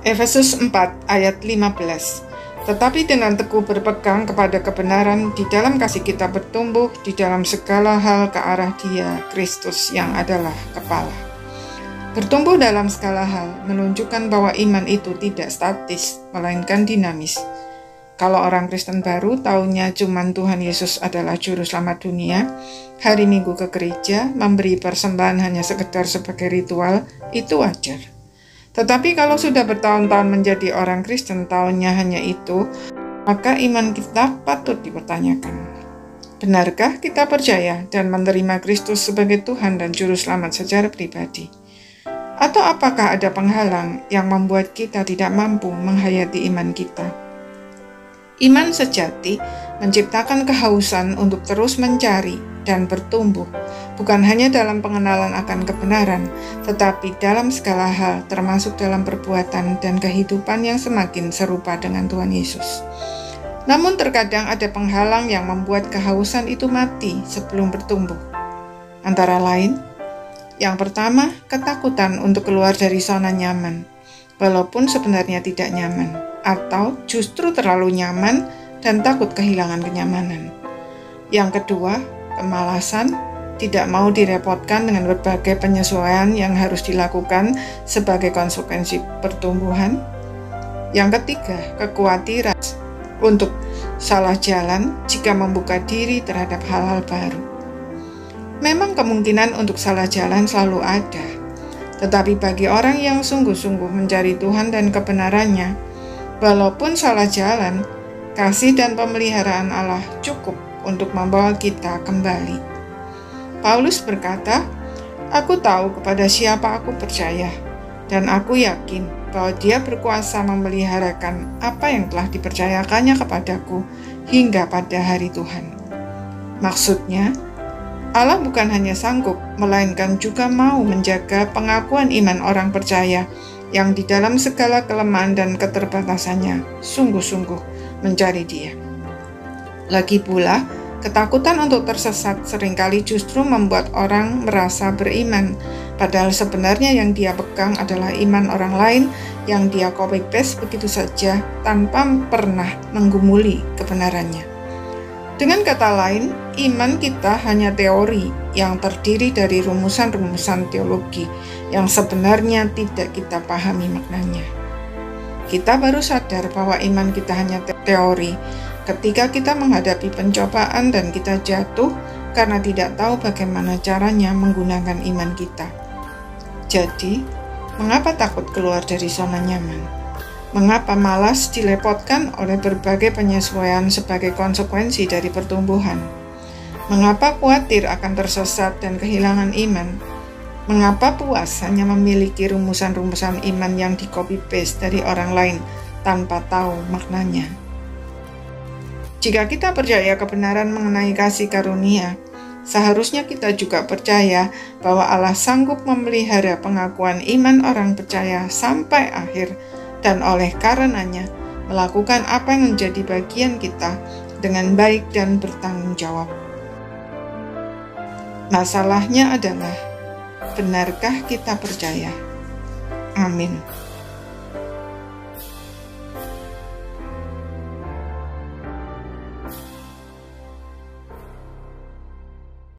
Efesus 4 ayat 15. Tetapi dengan teguh berpegang kepada kebenaran, di dalam kasih kita bertumbuh di dalam segala hal ke arah Dia, Kristus yang adalah kepala. Bertumbuh dalam segala hal menunjukkan bahwa iman itu tidak statis, melainkan dinamis. Kalau orang Kristen baru taunya cuman Tuhan Yesus adalah juru selamat dunia, hari Minggu ke gereja, memberi persembahan hanya sekedar sebagai ritual, itu wajar. Tetapi kalau sudah bertahun-tahun menjadi orang Kristen, taunya hanya itu, maka iman kita patut dipertanyakan. Benarkah kita percaya dan menerima Kristus sebagai Tuhan dan Juru Selamat secara pribadi? Atau apakah ada penghalang yang membuat kita tidak mampu menghayati iman kita? Iman sejati menciptakan kehausan untuk terus mencari dan bertumbuh, bukan hanya dalam pengenalan akan kebenaran, tetapi dalam segala hal, termasuk dalam perbuatan dan kehidupan yang semakin serupa dengan Tuhan Yesus. Namun terkadang ada penghalang yang membuat kehausan itu mati sebelum bertumbuh. Antara lain, yang pertama, ketakutan untuk keluar dari zona nyaman, walaupun sebenarnya tidak nyaman, atau justru terlalu nyaman dan takut kehilangan kenyamanan. Yang kedua, kemalasan, tidak mau direpotkan dengan berbagai penyesuaian yang harus dilakukan sebagai konsekuensi pertumbuhan. Yang ketiga, kekhawatiran untuk salah jalan jika membuka diri terhadap hal-hal baru. Memang kemungkinan untuk salah jalan selalu ada, tetapi bagi orang yang sungguh-sungguh mencari Tuhan dan kebenarannya, walaupun salah jalan, kasih dan pemeliharaan Allah cukup untuk membawa kita kembali. Paulus berkata, "Aku tahu kepada siapa aku percaya, dan aku yakin bahwa Dia berkuasa memeliharakan apa yang telah dipercayakannya kepadaku hingga pada hari Tuhan." Maksudnya, Allah bukan hanya sanggup, melainkan juga mau menjaga pengakuan iman orang percaya yang di dalam segala kelemahan dan keterbatasannya sungguh-sungguh mencari Dia. Lagi pula, ketakutan untuk tersesat seringkali justru membuat orang merasa beriman, padahal sebenarnya yang dia pegang adalah iman orang lain yang dia copy-paste begitu saja tanpa pernah menggumuli kebenarannya. Dengan kata lain, iman kita hanya teori yang terdiri dari rumusan-rumusan teologi yang sebenarnya tidak kita pahami maknanya. Kita baru sadar bahwa iman kita hanya teori ketika kita menghadapi pencobaan dan kita jatuh karena tidak tahu bagaimana caranya menggunakan iman kita. Jadi, mengapa takut keluar dari zona nyaman? Mengapa malas dilepotkan oleh berbagai penyesuaian sebagai konsekuensi dari pertumbuhan? Mengapa khawatir akan tersesat dan kehilangan iman? Mengapa puas hanya memiliki rumusan-rumusan iman yang di-copy-paste dari orang lain tanpa tahu maknanya? Jika kita percaya kebenaran mengenai kasih karunia, seharusnya kita juga percaya bahwa Allah sanggup memelihara pengakuan iman orang percaya sampai akhir, dan oleh karenanya melakukan apa yang menjadi bagian kita dengan baik dan bertanggung jawab. Masalahnya adalah, benarkah kita percaya? Amin.